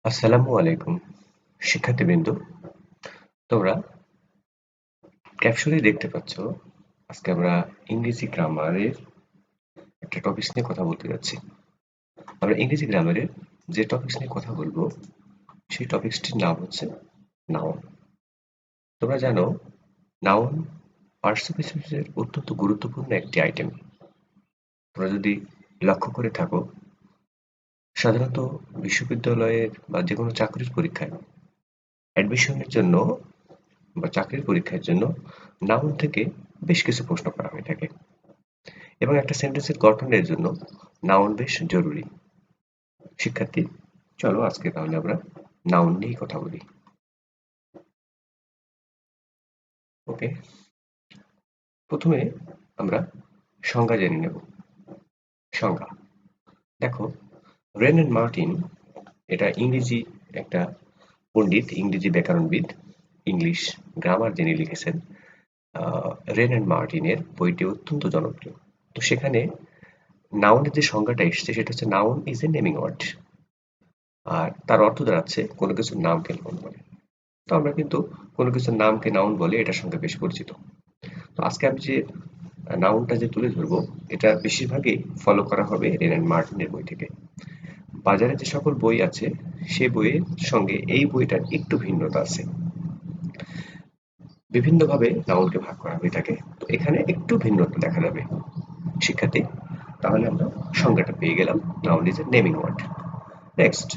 আসসালামু আলাইকুম শিক্ষার্থীবৃন্দ। তোমরা ক্যাপশনে দেখতে পাচ্ছ আজকে আমরা ইংরেজি গ্রামারের একটা টপিকস নিয়ে কথা বলতে যাচ্ছি। আমরা ইংরেজি গ্রামারের যে টপিকস নিয়ে কথা বলবো সেই টপিকসটির নাম হচ্ছে নাউন। তোমরা জানো নাউন পার্টিসিপেশনের অত্যন্ত গুরুত্বপূর্ণ একটি আইটেম। তোমরা যদি লক্ষ্য করে থাকো, সাধারণত বিশ্ববিদ্যালয়ের বা যে কোনো চাকরির পরীক্ষায় অ্যাডমিশনের জন্য বা চাকরির পরীক্ষার জন্য নাউন থেকে বেশ কিছু প্রশ্ন করা হয়ে থাকে এবং একটা সেন্টেন্সের গঠনের জন্য নাউন বেশ জরুরি। শিক্ষার্থী, চলো আজকে তাহলে আমরা নাউন নিয়েই কথা বলি। ওকে, প্রথমে আমরা সংজ্ঞা জেনে নেব। সংজ্ঞা দেখো, রেন এন্ড মার্টিন এটা ইংরেজি একটা পণ্ডিত, ইংরেজি ব্যাকরণবিদ, ইংলিশ গ্রামার যিনি লিখেছেন। রেন এন্ড মার্টিনের বইটি অত্যন্ত জনপ্রিয়। তো সেখানে নাউনের যে সংজ্ঞাটা এসছে সেটা হচ্ছে noun is a naming word, আর তার অর্থ দাঁড়াচ্ছে কোনো কিছুর নামকে নাউন বলে। তো আমরা কিন্তু কোনো কিছুর নামকে নাউন বলে এটার সঙ্গে বেশ পরিচিত। তো আজকে আমি যে নাউনটা যে তুলে ধরবো এটা বেশিরভাগই ফলো করা হবে রেন অ্যান্ড মার্টিনের বই থেকে। বাজারে যে সকল বই আছে সে বইয়ের সঙ্গে এই বইটার একটু ভিন্নতা আছে, বিভিন্নভাবে নাউনকে ভাগ করা হয়ে থাকে। তো এখানে একটু ভিন্নতা দেখা যাবে। শিক্ষার্থী, তাহলে আমরা সংজ্ঞাটা পেয়ে গেলাম। Noun is a naming word. Next,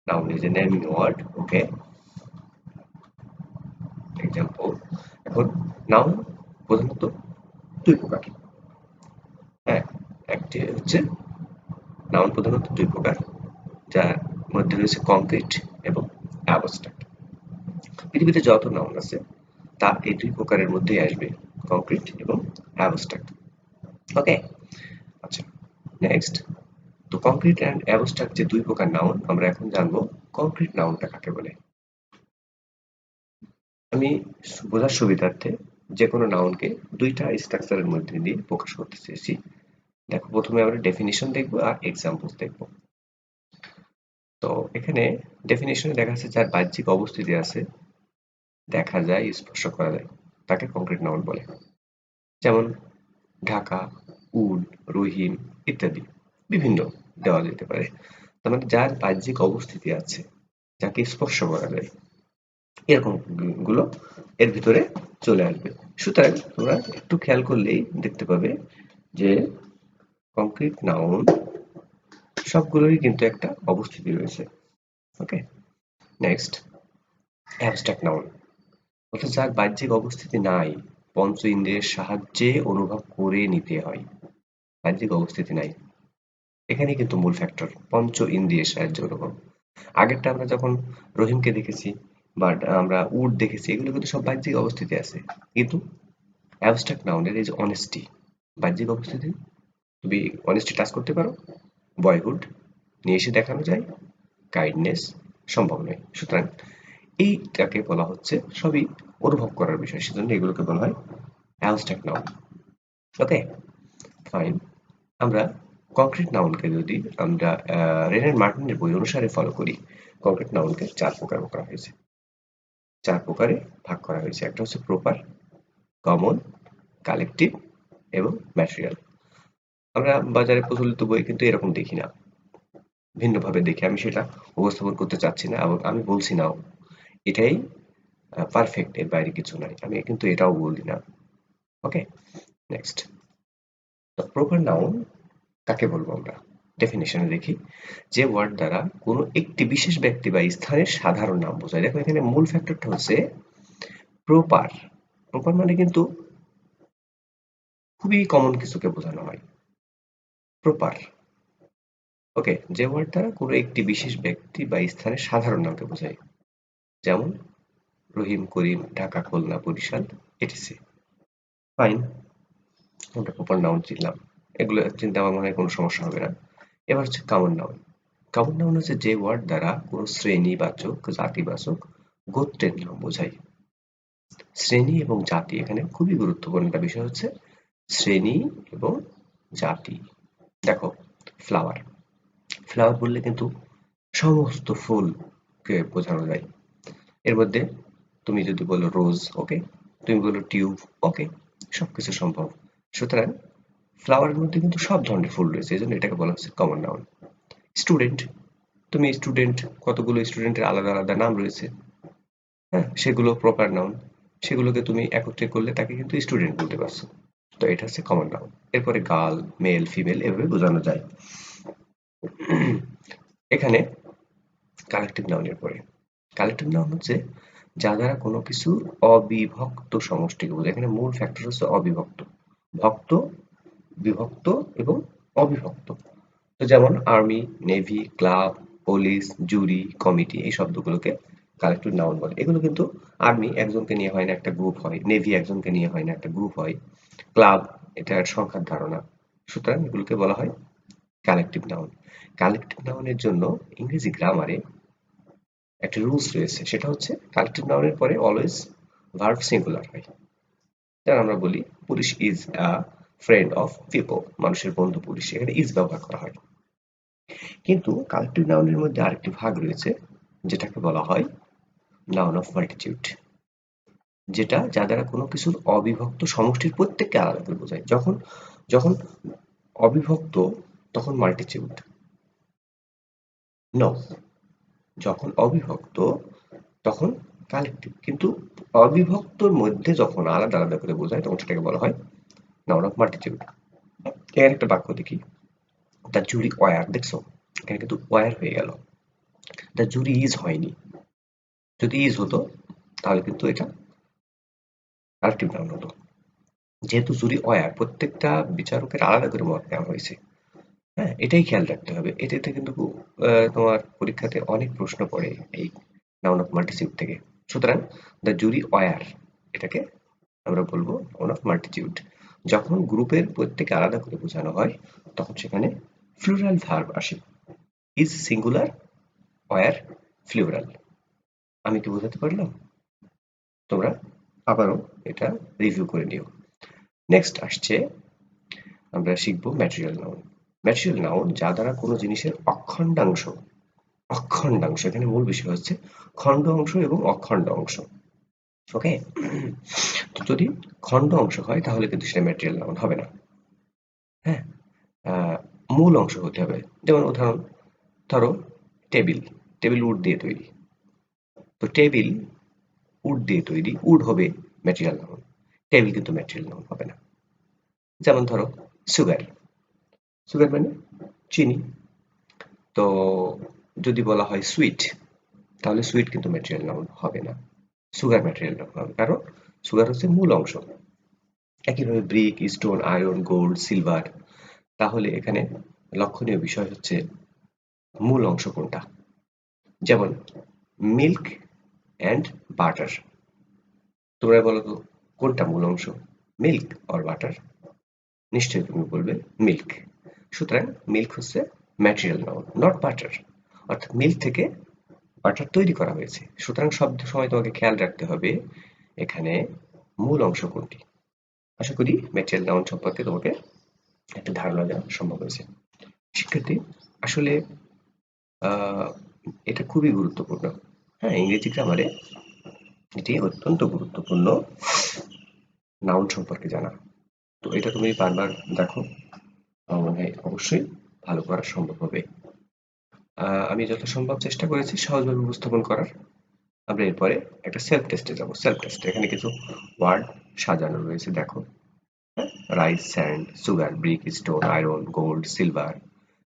noun is a naming word. Okay, example. এখন নাউন প্রধানত দুই প্রকার। হ্যাঁ, একটি হচ্ছে নাউন প্রধানত দুই প্রকার, যার মধ্যে রয়েছে কংক্রিট এবং অ্যাবস্ট্রাক্ট। পৃথিবীতে যত নাউন আছে তা এই দুই প্রকারের মধ্যেই আসবে, কংক্রিট এবং অ্যাবস্ট্রাক্ট। ওকে, আচ্ছা, নেক্সট। তো কংক্রিট অ্যান্ড অ্যাবস্ট্রাক্ট যে দুই প্রকার নাউন, আমরা এখন জানবো কংক্রিট নাউনটা কাকে বলে। আমি বোঝার সুবিধার্থে যে কোনো নাউনকে দুইটা স্ট্রাকচারের মধ্যে দিয়ে প্রকাশ করতে চেয়েছি। দেখো, প্রথমে আমরা ডেফিনিশন দেখবো আর এক্সাম্পলস দেখবো। তো এখানে ডেফিনিশনে দেখা যাচ্ছে যার বাহ্যিক অবস্থিতি আছে, দেখা যায়, স্পর্শ করা যায়, তাকে কংক্রিট নাউন বলে। যেমন ঢাকা, উড, রহিম ইত্যাদি বিভিন্ন দেওয়া যেতে পারে। তার মানে যার বাহ্যিক অবস্থিতি আছে, যাকে স্পর্শ করা যায়, এরকম গুলো এর ভিতরে চলে আসবে। সুতরাং তোমরা একটু খেয়াল করলেই দেখতে পাবে যে কংক্রিট নাউন সবগুলোরই কিন্তু একটা অবস্থিতি রয়েছে। ওকে, নেক্সট, অ্যাবস্ট্রাক্ট নাউন অর্থাৎ যার বাহ্যিক অবস্থিতি নাই, পঞ্চ ইন্দ্রিয়ের সাহায্যে অনুভব করে নিতে হয়। বাহ্যিক অবস্থিতি নাই, এখানে কিন্তু মূল ফ্যাক্টর পঞ্চ ইন্দ্রিয়ের সাহায্যে অনুভব। আগেরটা আমরা যখন রহিমকে দেখেছি বা আমরা উড দেখেছি, এগুলো কিন্তু সব বাহ্যিক অবস্থিতি আছে। কিন্তু অ্যাবস্ট্রাক্ট নাউনের এই যে অনেস্টি, বাহ্যিক অবস্থিতি, তুমি অনেস্টি টাচ করতে পারো, বয়হুড নিয়ে এসে দেখানো যায়, কাইন্ডনেস সম্ভব নয়। সুতরাং এইটাকে বলা হচ্ছে সবই অনুভব করার বিষয়, সেজন্য এগুলোকে বলা হয় অ্যাবস্ট্রাক্ট নাউন। ওকে, ফাইন। আমরা কংক্রিট নাউনকে যদি আমরা রেনার মার্টিনের বই অনুসারে ফলো করি, কংক্রিট নাউনকে চার প্রকার করা হয়েছে, চার প্রকারে ভাগ করা হয়েছে। একটা হচ্ছে প্রপার, কমন, কালেকটিভ এবং ম্যাটেরিয়াল। আমরা বাজারে প্রচলিত বই কিন্তু এরকম দেখি না, ভিন্নভাবে দেখি। আমি সেটা উপস্থাপন করতে চাচ্ছি না এবং আমি বলছি নাও এটাই পারফেক্ট, এর বাইরে কিছু নাই, আমি কিন্তু এটাও বলি না। ওকে, নেক্সট। তো প্রপার নাউন কাকে বলবো আমরা? ডেফিনেশনে দেখি, যে ওয়ার্ড দ্বারা কোনো একটি বিশেষ ব্যক্তি বা স্থানের সাধারণ নাম বোঝায়। দেখো, এখানে মূল ফ্যাক্টরটা হচ্ছে প্রপার। প্রপার মানে কিন্তু খুবই কমন কিছুকে বোঝানো হয়, প্রপার। ওকে, যে ওয়ার্ড দ্বারা কোনো একটি বিশেষ ব্যক্তি বা স্থানের সাধারণ নামকে বোঝায়। যেমন রহিম, করিম, ঢাকা, খুলনা, বরিশাল, এটিসি। ফাইন, আমরা প্রপার নাউন চিনলাম। এগুলো চিনতে আমার মনে হয় কোনো সমস্যা হবে না। এবার হচ্ছে কমন নাউন। কমন নাউন হচ্ছে যে ওয়ার্ড দ্বারা কোনো শ্রেণীবাচক, জাতিবাচক, গোত্রের নাম বোঝায়। শ্রেণী এবং জাতি এখানে খুবই গুরুত্বপূর্ণ একটা বিষয় হচ্ছে শ্রেণী এবং জাতি। দেখো, ফ্লাওয়ার, ফ্লাওয়ার বললে কিন্তু সমস্ত ফুলকে বোঝানো যায়। এর মধ্যে তুমি যদি বলো রোজ, ওকে, তুমি বলো টিউব, ওকে, সবকিছু সম্ভব। সুতরাং ফ্লাওয়ারের মধ্যে কিন্তু সব ধরনের ফুল রয়েছে, এই জন্য এটাকে বলা হচ্ছে কমন নাউন। স্টুডেন্ট, তুমি স্টুডেন্ট, কতগুলো স্টুডেন্টের আলাদা আলাদা নাম রয়েছে, হ্যাঁ, সেগুলো প্রপার নাউন, সেগুলোকে তুমি একত্রে করলে তাকে কিন্তু স্টুডেন্ট বলতে পারছো। তো এটা হচ্ছে কমন নাউন। এরপরে গার্ল, মেল, ফিমেল এভাবে বোঝানো যায়। এখানে কালেকটিভ নাউনের পরে কালেকটিভ নাউন হচ্ছে যা দ্বারা কোনো কিছুর অবিভক্ত সমষ্টিকে বোঝায়। এখানে মূল ফ্যাক্টর হচ্ছে অবিভক্ত, ভক্ত, বিভক্ত এবং অবিভক্ত। তো যেমন আর্মি, নেভি, ক্লাব, পুলিশ, জুরি, কমিটি, এই শব্দগুলোকে কালেকটিভ নাউন বলে। এগুলো কিন্তু আর্মি একজনকে নিয়ে হয় না, একটা গ্রুপ হয়। নেভি একজনকে নিয়ে হয় না, একটা গ্রুপ হয়। ক্লাব, এটা সংখ্যার ধারণা। সুতরাং এগুলোকে বলা হয় কালেকটিভ নাউন। কালেকটিভ নাউনের জন্য ইংরেজি গ্রামারে একটা রুলস রয়েছে, সেটা হচ্ছে কালেকটিভ নাউনের পরে অলওয়েজ ভার্ব সিঙ্গুলার হয়। যেমন আমরা বলি police is a friend of people, মানুষের বন্ধু পুলিশ, এখানে ইজ ব্যবহার করা হয়। কিন্তু কালেকটিভ নাউনের মধ্যে আরেকটি ভাগ রয়েছে যেটাকে বলা হয় নাউন অফ মাল্টিটিউড, যেটা যা দ্বারা কোনো কিছুর অবিভক্ত সমষ্টির প্রত্যেককে আলাদা করে বোঝায়। যখন যখন অবিভক্ত তখন মাল্টিটিউড, নো, যখন অবিভক্ত তখন কালেকটিভ। কিন্তু অবিভক্তর মধ্যে যখন আলাদা আলাদা করে বোঝায় তখন সেটাকে বলা হয় নাউন অফ মাল্টিটিউড। এর একটা বাক্য দেখি, দ্য জুরি ওয়ার, দেখছো এখানে কিন্তু ওয়ার হয়ে গেল, দ্য জুরি ইজ হয়নি। যদি ইজ হতো তাহলে কিন্তু এটা কালেকটিভ নাউন হতো। যেহেতু জুরি ওয়ার, প্রত্যেকটা বিচারকের আলাদা করে মত নেওয়া হয়েছে, হ্যাঁ, এটাই খেয়াল রাখতে হবে। এটাতে কিন্তু তোমার পরীক্ষাতে অনেক প্রশ্ন পড়ে এই নাউন অফ মাল্টিটিউড থেকে। সুতরাং দ্য জুরি ওয়ার, এটাকে আমরা বলবো নাউন অফ মাল্টিটিউড। যখন গ্রুপের প্রত্যেকে আলাদা করে বোঝানো হয় তখন সেখানে ফ্লুরাল ভার্ব আসে। Is singular, were plural. আমি কি বোঝাতে পারলাম? তোমরা আবারও এটা রিভিউ করে নিও। নেক্সট আসছে, আমরা শিখবো ম্যাটেরিয়াল নাউন। ম্যাটেরিয়াল নাউন যা দ্বারা কোনো জিনিসের অখণ্ডাংশ, অখণ্ডাংশ, এখানে মূল বিষয় হচ্ছে খণ্ড অংশ এবং অখণ্ড অংশ, ওকে। তো যদি খণ্ড অংশ হয় তাহলে কিন্তু সেটা ম্যাটেরিয়াল নাউন হবে না, হ্যাঁ। আহ, মূল অংশ হতে হবে। যেমন উদাহরণ ধরো টেবিল, টেবিল উড দিয়ে তৈরি, তো টেবিল উড দিয়ে তৈরি, উড হবে ম্যাটেরিয়াল নাউন, টেবিল কিন্তু ম্যাটেরিয়াল নাউন হবে না। যেমন ধরো সুগার, সুগার মানে চিনি, তো যদি বলা হয় সুইট তাহলে সুইট কিন্তু ম্যাটেরিয়াল নাউন হবে না, সুগার ম্যাটেরিয়াল নাউন হবে, কারণ সুগার হচ্ছে মূল অংশ। একইভাবে brick, stone, iron, gold, silver, তাহলে এখানে লক্ষণীয় বিষয় হচ্ছে মূল অংশ কোনটা। যেমন মিল্ক অ্যান্ড বাটার, তোমরা বলো তো কোনটা মূল অংশ, মিল্ক অর বাটার? নিশ্চয়ই তুমি বলবে মিল্ক। সুতরাং মিল্ক হচ্ছে ম্যাটেরিয়াল নাউন, নট বাটার। অর্থাৎ মিল্ক থেকে বাটার তৈরি করা হয়েছে। সুতরাং সব সময় তোমাকে খেয়াল রাখতে হবে এখানে মূল অংশ কোনটি। আশা করি ম্যাটেরিয়াল নাউন সম্পর্কে তোমাকে একটা ধারণা দেওয়া সম্ভব হয়েছে। শিক্ষার্থী, আসলে আহ, এটা খুবই গুরুত্বপূর্ণ, হ্যাঁ, ইংরেজি গ্রামারে এটি অত্যন্ত গুরুত্বপূর্ণ নাউন সম্পর্কে জানা। তো এটা তুমি বারবার দেখো, আমার মনে হয় অবশ্যই ভালো করা সম্ভব হবে। আমি যথাসম্ভব চেষ্টা করেছি সহজভাবে উপস্থাপন করার। আমরা এরপরে একটা সেলফ টেস্টে যাব। সেলফ টেস্ট, এখানে কিছু ওয়ার্ড সাজানো রয়েছে, দেখো, হ্যাঁ, rice, sand, sugar, brick, stone, iron, gold, silver,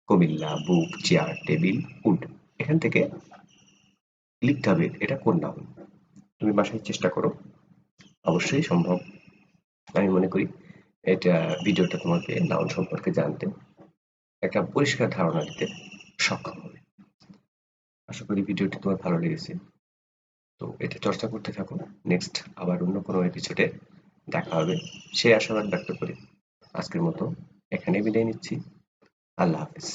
Comilla, book, chair, table, wood. এখান থেকে লিখতে হবে এটা কোন নাউন। তুমি বাসায় চেষ্টা করো, অবশ্যই সম্ভব। আমি মনে করি এটা ভিডিওটা তোমাকে নাউন সম্পর্কে জানতে একটা পরিষ্কার ধারণা দিতে সক্ষম হবে। আশা করি ভিডিওটি তোমার ভালো লেগেছে। তো এটা চর্চা করতে থাকো। নেক্সট আবার অন্য কোনো এপিসোডে দেখা হবে সেই আশাবাদ ব্যক্ত করি আজকের মতো এখানে বিদায় নিচ্ছি। আল্লাহ হাফিজ।